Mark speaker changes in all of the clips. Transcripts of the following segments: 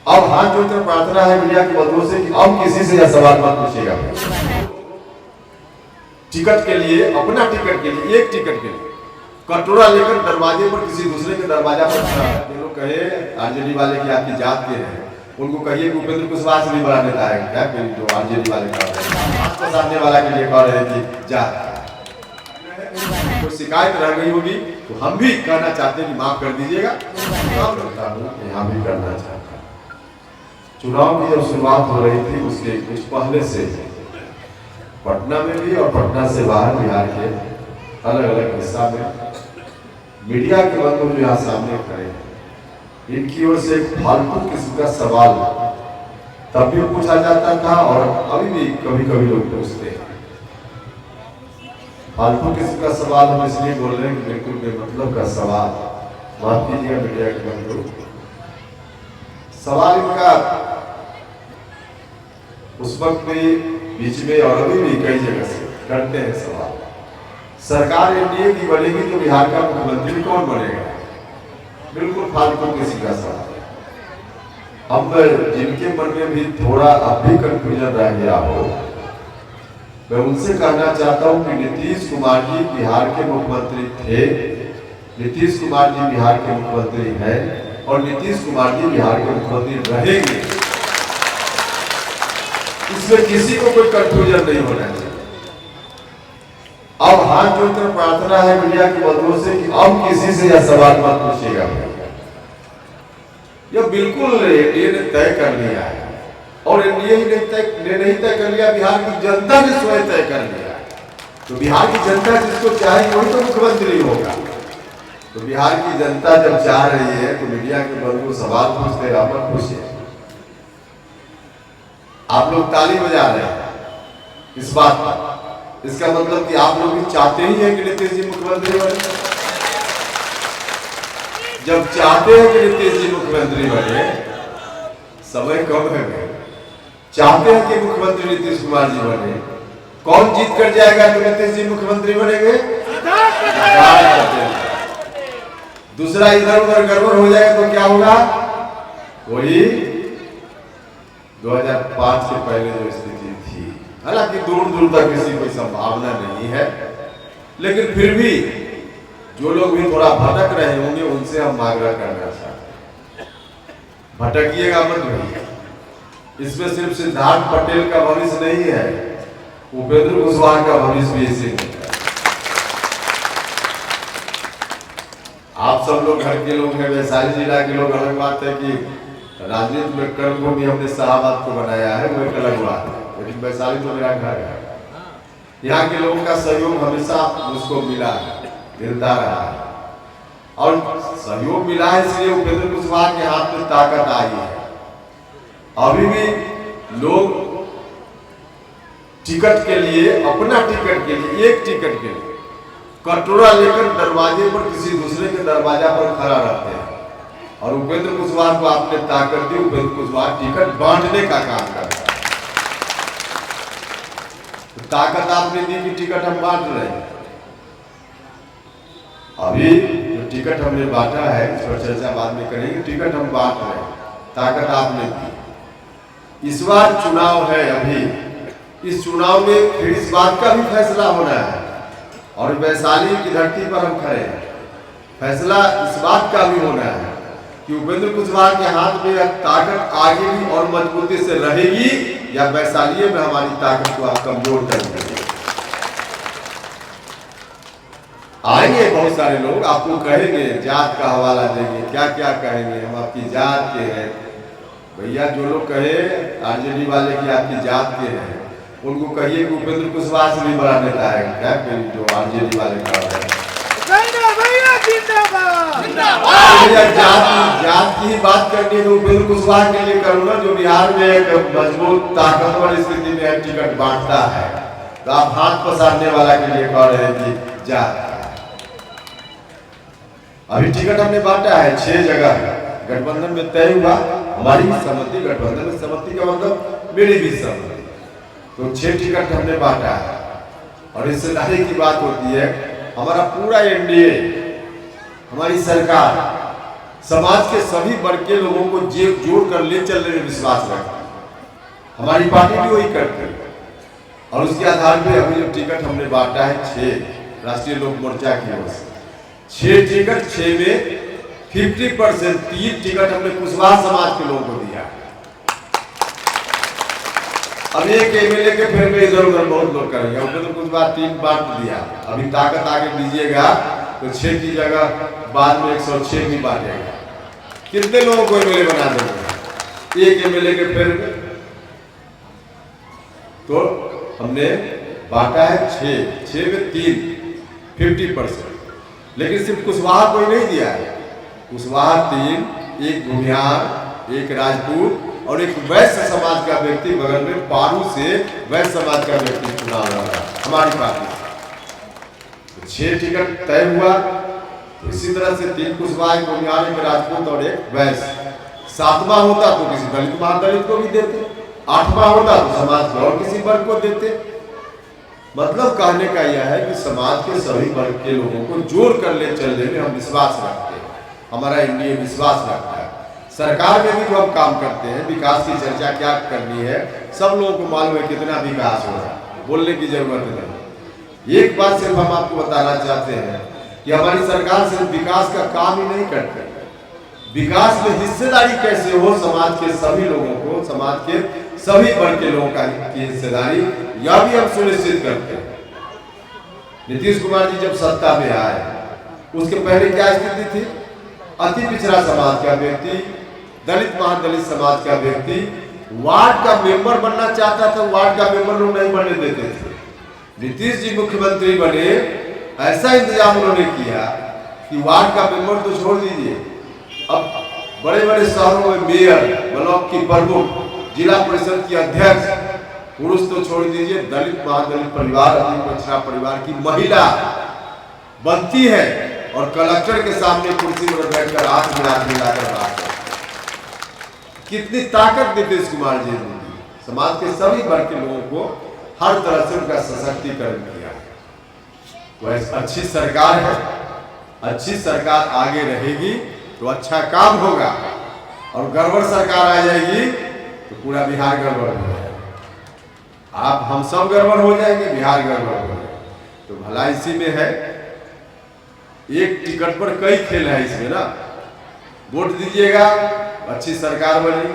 Speaker 1: अब हाथ जोड़कर प्रार्थना है मीडिया के बंधुओं से कि अब किसी से यह सवाल मत पूछिएगा। टिकट के लिए, अपना टिकट के लिए, एक टिकट के लिए कटोरा लेकर दरवाजे पर किसी दूसरे के दरवाजा पर खड़ा है। जो लोग कहे आरजेडी वाले की आपकी जात के हैं, उनको कहिए कि उपेंद्र कुशवाहा से भी बड़ा नेता है क्या? जो आरजेडी वाले कह रहे हैं, तो सामने वाला के लिए कह रहे हैं कि जात कोई शिकायत रह गई होगी तो हम भी कहना चाहते हैं कि माफ कर दीजिएगा। यहाँ भी करना चाहता हूँ। चुनाव की जब शुरुआत हो रही थी उसके कुछ पहले से पटना में भी और पटना से बाहर बिहार के अलग अलग हिस्सा में मीडिया के बंधु जो यहाँ सामने खड़े हैं, इनकी ओर से एक फालतू किस्म का सवाल तब भी पूछा जाता था और अभी भी कभी कभी लोग पूछते हैं। फालतू किस्म का सवाल हम इसलिए बोल रहे हैं कि बिल्कुल बेमतलब का सवाल, माफ कीजिएगा मीडिया के बंधु, सवाल इनका उस वक्त भी बीच में और अभी भी कई जगह से करते हैं सवाल, सरकार एनडीए की बनेगी तो बिहार का मुख्यमंत्री कौन बनेगा? बिल्कुल फालतू किसी का सवाल। अब जिनके मन में भी थोड़ा अब भी कंफ्यूजन रह गया हो, मैं उनसे कहना चाहता हूं कि नीतीश कुमार जी बिहार के मुख्यमंत्री थे, नीतीश कुमार जी बिहार के मुख्यमंत्री हैं और नीतीश कुमार जी बिहार के मुख्यमंत्री रहेंगे। इसमें किसी को कोई कंफ्यूजन नहीं होना चाहिए। अब हाथ जोड़कर प्रार्थना है मीडिया के बंधुओं से कि अब किसी से यह सवाल मत पूछिएगा। यह बिल्कुल एनडीए ने तय कर लिया है और एनडीए ही नहीं तय कर लिया, बिहार की जनता ने स्वयं तय कर लिया। तो बिहार की जनता जिसको चाहे वही तो मुख्यमंत्री होगा। तो बिहार की जनता जब चाह रही है तो मीडिया के बंधु सवाल पूछते हैं, आप मत पूछिए। आप लोग ताली बजा रहे हैं इस बात पर, इसका मतलब कि आप लोग भी चाहते ही हैं कि नीतीश जी मुख्यमंत्री बने। जब चाहते हैं कि नीतीश जी मुख्यमंत्री बने, समय कम है, चाहते हैं कि मुख्यमंत्री नीतीश कुमार जी बने, कौन जीत कर जाएगा तो नीतीश जी मुख्यमंत्री बनेंगे? दूसरा इधर उधर गड़बड़ हो जाएगा तो क्या होगा? वही 2005 से पहले जो स्थिति थी। हालांकि दूर दूर तक किसी कोई संभावना नहीं है, लेकिन फिर भी जो लोग भी थोड़ा भटक रहे होंगे उनसे हम आग्रह करना चाहते हैं, भटकिएगा मत भैया। इसमें सिर्फ सिद्धार्थ पटेल का भविष्य नहीं है, उपेंद्र कुशवाहा का भविष्य भी इसी में है। आप सब लोग घर के लोग हैं, वैशाली जिला के लोग, अलग बात है कि राजनीति में कर्मभूमि हमने शाहबाद को बनाया है, वो एक अलग बात है, लेकिन वैशाली तो मेरा घर है। यहाँ के लोगों का सहयोग हमेशा मुझको मिला है, मिलता रहा है और सहयोग मिला है, इसलिए उपेंद्र कुशवाहा के हाथ में ताकत आई है। अभी भी लोग टिकट के लिए, अपना टिकट के लिए, एक टिकट के लिए कटोरा लेकर दरवाजे पर किसी दूसरे के दरवाजा पर खड़ा रहते हैं और उपेंद्र कुशवाहा को आपने ताकत दी, उपेंद्र कुशवाहा टिकट बांटने का काम कर रहा है। तो ताकत आपने दी कि टिकट हम बांट रहे हैं। अभी जो टिकट हमने बांटा है इस पर चर्चा बाद में करेंगे। टिकट हम बांट रहे हैं, ताकत आपने दी। इस बार चुनाव है, अभी इस चुनाव में फिर इस बात का भी फैसला होना है और वैशाली की धरती पर हम खड़े हैं, फैसला इस बात का भी होना है कि उपेंद्र कुशवाहा के हाथ में ताकत आगे भी और मजबूती से रहेगी या वैशाली में हमारी ताकत को आप कमजोर कर देंगे। आएंगे बहुत सारे लोग, आपको कहेंगे, जात का हवाला देंगे, क्या क्या कहेंगे, हम आपकी जात के हैं। भैया जो लोग कहे आरजेडी वाले की आपकी जात के हैं, उनको कहिए कि उपेंद्र कुशवाहा से भी बड़ा नेता है क्या? जो आरजेडी वाले कह रहे हैं जात की बात करनी है तो उपेंद्र कुशवाहा के लिए करूँ ना, जो बिहार में एक मजबूत ताकतवर स्थिति में टिकट बांटता है। तो आप हाथ पसारने वाला के लिए कह रहे हैं कि जात। अभी टिकट हमने बांटा है 6 जगह, गठबंधन में तय हुआ, हमारी भी सहमति, गठबंधन में सहमति का मतलब मेरी भी सहमति, तो 6 टिकट हमने बांटा है। और हिस्सेदारी की बात होती है, हमारा पूरा एनडीए, हमारी सरकार समाज के सभी वर्ग के लोगों को जोड़ कर ले चलने में विश्वास रखती है। हमारी पार्टी भी वही करती है और उसके आधार पे अभी जो टिकट हमने बांटा है 6 राष्ट्रीय लोक मोर्चा की ओर से 6 टिकट, 6 में 50% 3 टिकट हमने कुशवाहा समाज के लोगों को दिया। अब एक एमएलए के फिर में इधर उधर बहुत लोग करेंगे, उसने तो कुछ बार 3 बांट दिया। अभी ताकत आगे दीजिएगा तो 6 की जगह बाद में 106 भी बांटेगा। कितने लोगों को एमएलए बना देंगे एक एमएलए के फिर में? तो हमने बांटा है 6 में 3 50%, लेकिन सिर्फ कुशवाहा को ही नहीं दिया है। कुशवाहा 3, एक भूमिहार, एक राजपूत और एक वैश्य समाज का व्यक्ति बगल में पारू से वैश्य समाज का व्यक्ति चुनाव लड़ा हमारी पार्टी। 6 टिकट तय हुआ, तो इसी तरह से 3 कुशवाहा, एक भूमिहार, एक राजपूत और एक वैश्य। 7वां होता तो किसी दलित महादलित को भी देते, 8वां होता तो समाज के और किसी वर्ग को देते। मतलब कहने का यह है कि समाज के सभी वर्ग के लोगों को जोड़ कर ले चलने में हम विश्वास रखते हैं, हमारा एनडीए विश्वास रखता है। सरकार में भी जो हम काम करते हैं, विकास की चर्चा क्या करनी है, सब लोगों को मालूम है कितना विकास हो रहा है, बोलने की जरूरत नहीं। एक बात सिर्फ हम आपको बताना चाहते हैं कि हमारी सरकार सिर्फ विकास का काम ही नहीं करती, विकास में हिस्सेदारी कैसे हो समाज के सभी लोगों को, समाज के सभी वर्ग के लोगों की हिस्सेदारी, यह भी हम सुनिश्चित करते हैं। नीतीश कुमार जी जब सत्ता में आए, उसके पहले क्या स्थिति थी? अति पिछड़ा समाज का व्यक्ति, दलित महादलित समाज का व्यक्ति वार्ड का मेंबर बनना चाहता था, वार्ड का मेंबर लोग नहीं बनने देते थे। नीतीश जी मुख्यमंत्री बने, ऐसा इंतजाम उन्होंने किया कि वार्ड का मेंबर तो छोड़ दीजिए, अब बड़े बड़े शहरों में मेयर, ब्लॉक की प्रमुख, जिला परिषद की अध्यक्ष, पुरुष तो छोड़ दीजिए, दलित महादलित परिवार, अति पिछड़ा परिवार की महिला बनती है और कलेक्टर के सामने कुर्सी पर बैठकर हाथ मिलाकर बात करती है। कितनी ताकत नीतीश कुमार जी ने दी, समाज के सभी वर्ग के लोगों को हर तरह से उनका सशक्तिकरण किया। वह अच्छी सरकार है, अच्छी सरकार आगे रहेगी तो अच्छा काम होगा, और गड़बड़ सरकार आ जाएगी तो पूरा बिहार गड़बड़ हो जाएगा। आप हम सब गड़बड़ हो जाएंगे, बिहार गड़बड़ हो जाएगा। तो भला इसी में है, एक टिकट पर कई खेल है इसमें ना। वोट दीजिएगा, अच्छी सरकार बनी,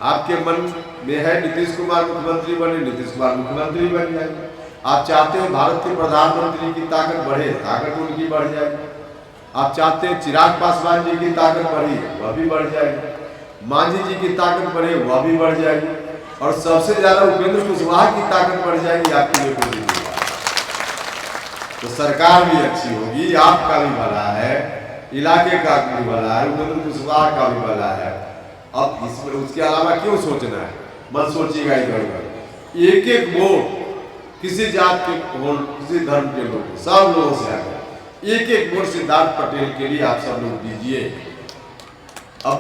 Speaker 1: आपके मन में है नीतीश कुमार मुख्यमंत्री बने, नीतीश कुमार मुख्यमंत्री बन जाएंगे। आप चाहते हैं भारत के प्रधानमंत्री की ताकत बढ़े, ताकत उनकी बढ़ जाएगी। आप चाहते हैं चिराग पासवान जी की ताकत बढ़ी, वह भी बढ़ जाएगी। मांझी जी की ताकत बढ़े, वह भी बढ़ जाएगी। और सबसे ज्यादा उपेंद्र कुशवाहा की ताकत बढ़ जाएगी आपके लिए। तो सरकार भी अच्छी होगी, आपका भी भला है, इलाके का भी भला है, उपेंद्र कुशवाहा का भी भला है। अब इसमें उसके अलावा क्यों सोचना है, मत सोचिएगा इधर उधर। एक एक वोट किसी जात के हो, किसी धर्म के लोग, सब लोगों से आगे एक एक वोट सिद्धार्थ पटेल के लिए आप सब लोग दीजिए। अब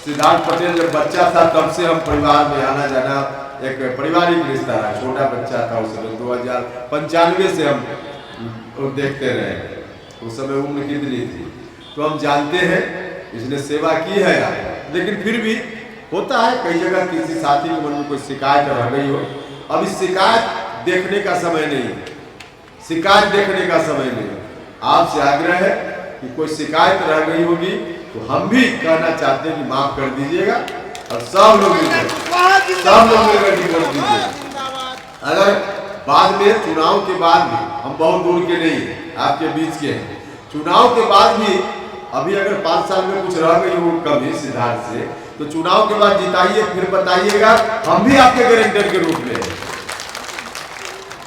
Speaker 1: सिद्धार्थ पटेल जब बच्चा था तब से हम परिवार में आना जाना, एक पारिवारिक रिश्ता रहा। छोटा बच्चा था उस समय, 2095 से हम देखते रहे, उस समय उम्र कितनी थी, तो हम जानते हैं इसने सेवा की है यार। लेकिन फिर भी होता है कई जगह किसी साथी के मन में कोई शिकायत रह गई हो। अब इस शिकायत देखने का समय नहीं, शिकायत देखने का समय नहीं। आपसे आग्रह है कि कोई शिकायत रह गई होगी तो हम भी कहना चाहते हैं कि माफ कर दीजिएगा, और सब लोग मिलकर कर दीजिएगा। अगर बाद में चुनाव के बाद भी, हम बहुत दूर के नहीं हैं, आपके बीच के हैं, चुनाव के बाद भी अभी अगर 5 साल में कुछ रह गई हो कभी सिद्धार्थ से, तो चुनाव के बाद जिताइए, फिर बताइएगा, हम भी आपके गारंटर के रूप में।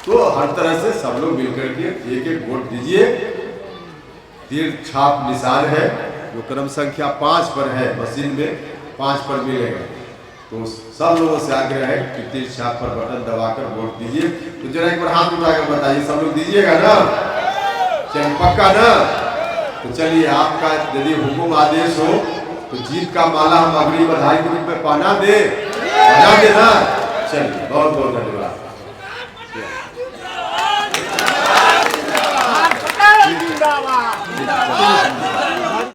Speaker 1: तो हर तरह से सब लोग मिलकर के एक एक वोट दीजिए। तीर छाप निशान है जो क्रम संख्या 5 पर है, मशीन में 5 पर मिलेगा। तो सब लोगों से आग्रह है कि तीर छाप पर बटन दबाकर वोट दीजिए। तो जरा एक बार हाथ उठाकर बताइए, सब लोग दीजिएगा ना? चलिए पक्का ना? तो चलिए, आपका यदि हुकुम आदेश हो तो जीत का माला हम अग्रिम बधाई के रूप में पहना दे ना? चलिए, बहुत बहुत धन्यवाद।
Speaker 2: जिंदाबाद।